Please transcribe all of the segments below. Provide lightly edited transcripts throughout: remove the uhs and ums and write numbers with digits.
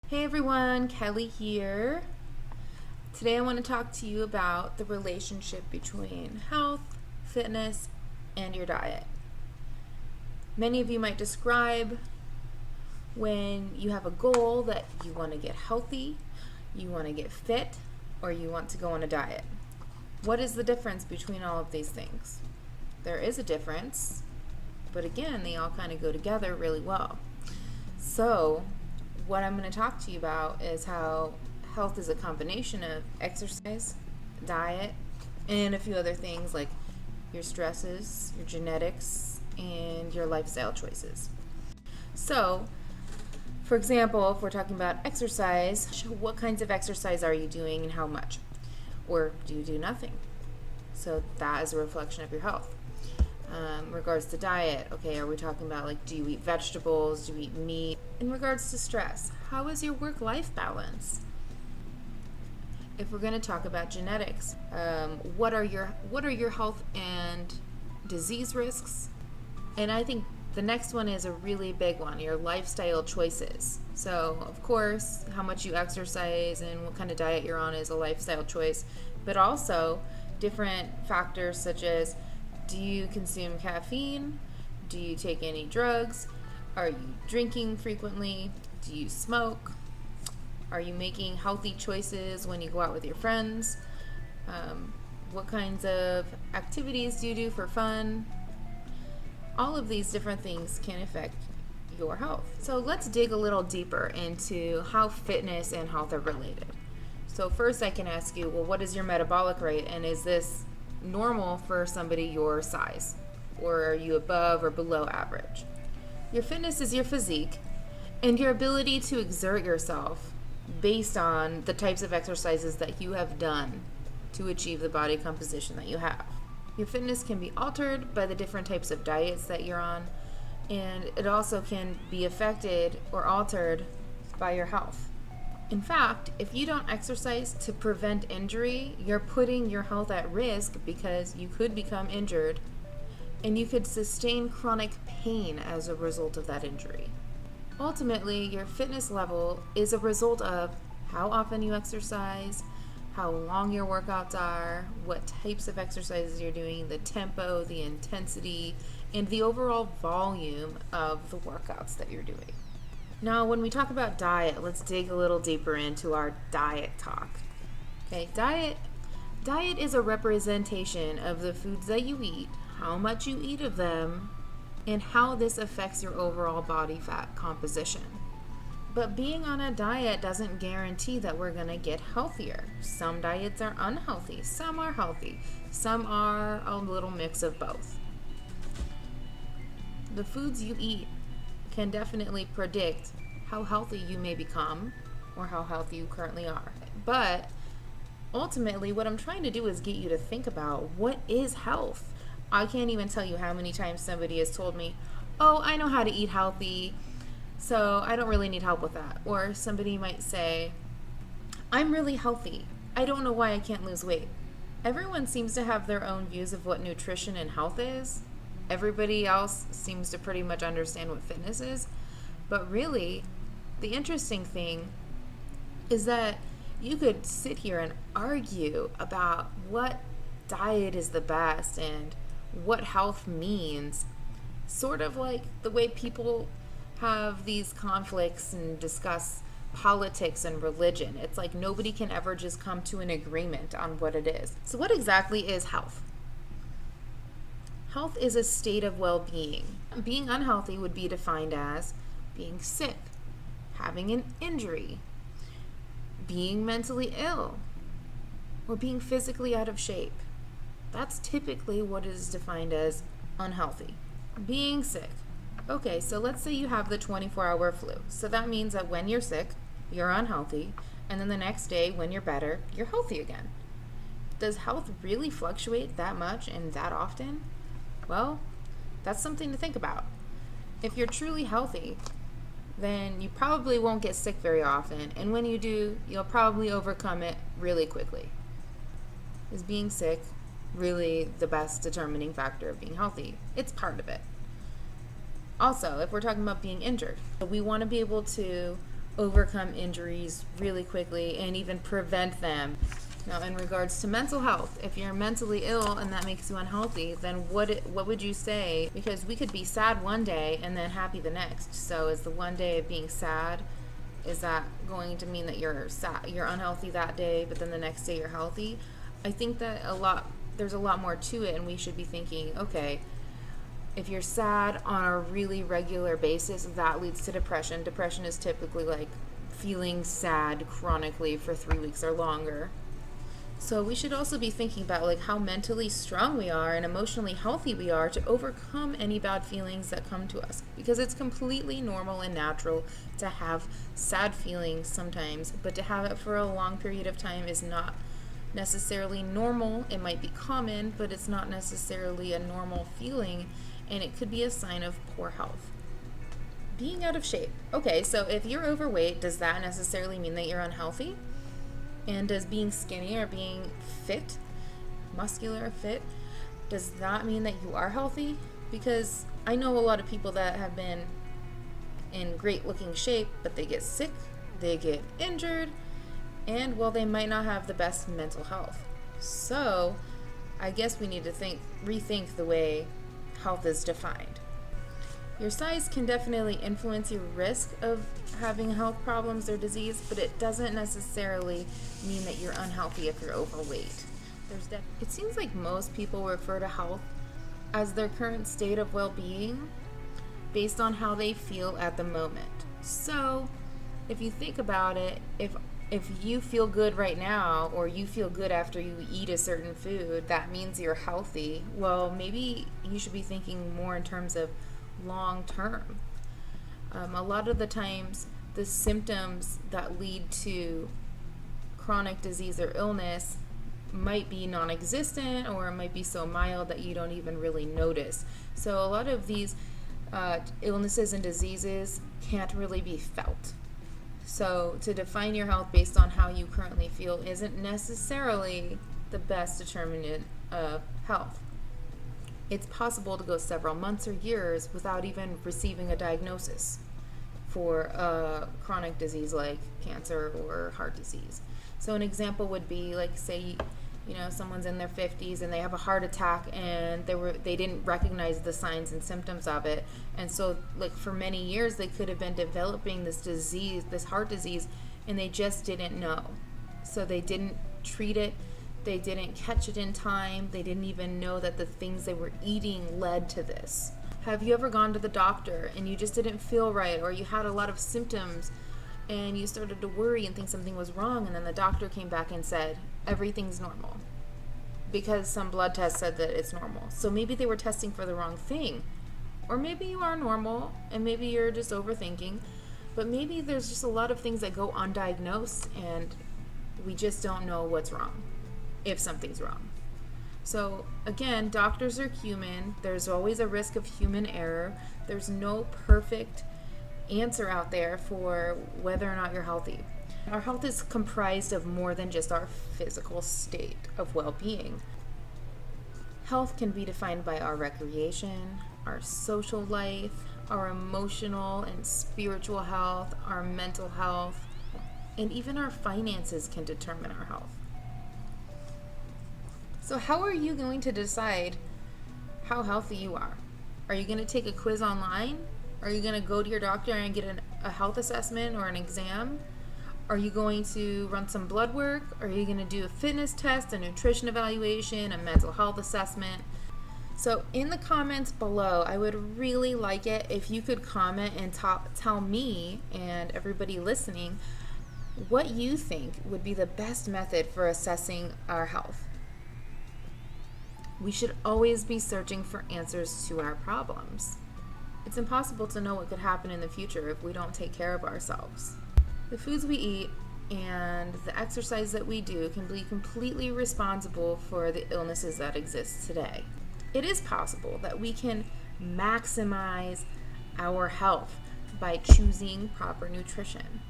Hey everyone, Kelly here. Today I want to talk to you about the relationship between health, fitness, and your diet. Many of you might describe when you have a goal that you want to get healthy, you want to get fit, or you want to go on a diet. What is the difference between all of these things? There is a difference, but again, they all kind of go together really well. So, what I'm going to talk to you about is how health is a combination of exercise, diet, and a few other things like your stresses, your genetics, and your lifestyle choices. So, for example, if we're talking about exercise, what kinds of exercise are you doing and how much? Or do you do nothing? So that is a reflection of your health. In regards to diet, okay, are we talking about like, do you eat vegetables? Do you eat meat? In regards to stress, how is your work-life balance? If we're going to talk about genetics, what are your health and disease risks? And I think the next one is a really big one, your lifestyle choices. So, of course, how much you exercise and what kind of diet you're on is a lifestyle choice, but also different factors such as, do you consume caffeine? Do you take any drugs? Are you drinking frequently? Do you smoke? Are you making healthy choices when you go out with your friends? What kinds of activities do you do for fun? All of these different things can affect your health. So let's dig a little deeper into how fitness and health are related. So first I can ask you, well, what is your metabolic rate, and is this normal for somebody your size, or are you above or below average? Your fitness is your physique and your ability to exert yourself based on the types of exercises that you have done to achieve the body composition that you have. Your fitness can be altered by the different types of diets that you're on, and it also can be affected or altered by your health. In fact, if you don't exercise to prevent injury, you're putting your health at risk because you could become injured and you could sustain chronic pain as a result of that injury. Ultimately, your fitness level is a result of how often you exercise, how long your workouts are, what types of exercises you're doing, the tempo, the intensity, and the overall volume of the workouts that you're doing. Now, when we talk about diet, let's dig a little deeper into our diet talk. Okay, diet is a representation of the foods that you eat, how much you eat of them, and how this affects your overall body fat composition. But being on a diet doesn't guarantee that we're going to get healthier. Some diets are unhealthy, some are healthy, some are a little mix of both. The foods you eat can definitely predict how healthy you may become or how healthy you currently are. But ultimately, what I'm trying to do is get you to think about, what is health? I can't even tell you how many times somebody has told me, oh, I know how to eat healthy, so I don't really need help with that. Or somebody might say, I'm really healthy, I don't know why I can't lose weight. Everyone seems to have their own views of what nutrition and health is. Everybody else seems to pretty much understand what fitness is. But really, the interesting thing is that you could sit here and argue about what diet is the best and what health means, sort of like the way people have these conflicts and discuss politics and religion. It's like nobody can ever just come to an agreement on what it is. So what exactly is health? Health is a state of well-being. Being unhealthy would be defined as being sick, having an injury, being mentally ill, or being physically out of shape. That's typically what is defined as unhealthy. Being sick. Okay, so let's say you have the 24-hour flu. So that means that when you're sick, you're unhealthy, and then the next day when you're better, you're healthy again. Does health really fluctuate that much and that often? Well, that's something to think about. If you're truly healthy, then you probably won't get sick very often, and when you do, you'll probably overcome it really quickly. Is being sick really the best determining factor of being healthy? It's part of it. Also, if we're talking about being injured, we want to be able to overcome injuries really quickly and even prevent them. Now, in regards to mental health, if you're mentally ill and that makes you unhealthy, then what would you say? Because we could be sad one day and then happy the next. So is the one day of being sad, is that going to mean that you're sad, you're unhealthy that day, but then the next day you're healthy? I think that there's a lot more to it, and we should be thinking, okay, if you're sad on a really regular basis, that leads to depression. Depression is typically like feeling sad chronically for 3 weeks or longer. So we should also be thinking about like how mentally strong we are and emotionally healthy we are to overcome any bad feelings that come to us. Because it's completely normal and natural to have sad feelings sometimes, but to have it for a long period of time is not necessarily normal. It might be common, but it's not necessarily a normal feeling, and it could be a sign of poor health. Being out of shape. Okay, so if you're overweight, does that necessarily mean that you're unhealthy? And does being skinny or being fit, muscular or fit, does that mean that you are healthy? Because I know a lot of people that have been in great looking shape, but they get sick, they get injured, and well, they might not have the best mental health. So I guess we need to rethink the way health is defined. Your size can definitely influence your risk of having health problems or disease, but it doesn't necessarily mean that you're unhealthy if you're overweight. It seems like most people refer to health as their current state of well-being based on how they feel at the moment. So, if you think about it, if you feel good right now, or you feel good after you eat a certain food, that means you're healthy. Well, maybe you should be thinking more in terms of long term. A lot of the times, the symptoms that lead to chronic disease or illness might be non-existent, or it might be so mild that you don't even really notice. So a lot of these illnesses and diseases can't really be felt. So to define your health based on how you currently feel isn't necessarily the best determinant of health. It's possible to go several months or years without even receiving a diagnosis for a chronic disease like cancer or heart disease. So an example would be like, say, someone's in their 50s and they have a heart attack, and they didn't recognize the signs and symptoms of it, and so like for many years they could have been developing this disease, this heart disease, and they just didn't know. So they didn't treat it, they didn't catch it in time, they didn't even know that the things they were eating led to this. Have you ever gone to the doctor and you just didn't feel right, or you had a lot of symptoms and you started to worry and think something was wrong, and then the doctor came back and said everything's normal because some blood test said that it's normal? So maybe they were testing for the wrong thing, or maybe you are normal and maybe you're just overthinking, but maybe there's just a lot of things that go undiagnosed and we just don't know what's wrong, if something's wrong. So again, doctors are human. There's always a risk of human error. There's no perfect answer out there for whether or not you're healthy. Our health is comprised of more than just our physical state of well-being. Health can be defined by our recreation, our social life, our emotional and spiritual health, our mental health, and even our finances can determine our health. So how are you going to decide how healthy you are? Are you going to take a quiz online? Are you going to go to your doctor and get a health assessment or an exam? Are you going to run some blood work? Are you going to do a fitness test, a nutrition evaluation, a mental health assessment? So in the comments below, I would really like it if you could comment and tell me and everybody listening what you think would be the best method for assessing our health. We should always be searching for answers to our problems. It's impossible to know what could happen in the future if we don't take care of ourselves. The foods we eat and the exercise that we do can be completely responsible for the illnesses that exist today. It is possible that we can maximize our health by choosing proper nutrition.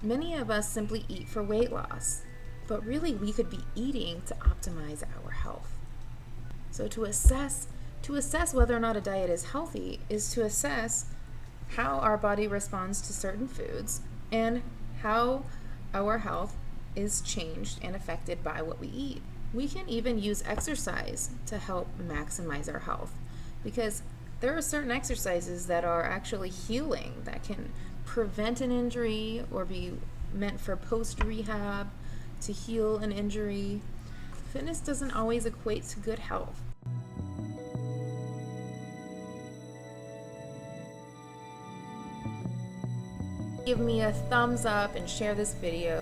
Many of us simply eat for weight loss, but really we could be eating to optimize our health. So to assess whether or not a diet is healthy is to assess how our body responds to certain foods, and how our health is changed and affected by what we eat. We can even use exercise to help maximize our health, because there are certain exercises that are actually healing, that can prevent an injury or be meant for post-rehab to heal an injury. Fitness doesn't always equate to good health. Give me a thumbs up and share this video.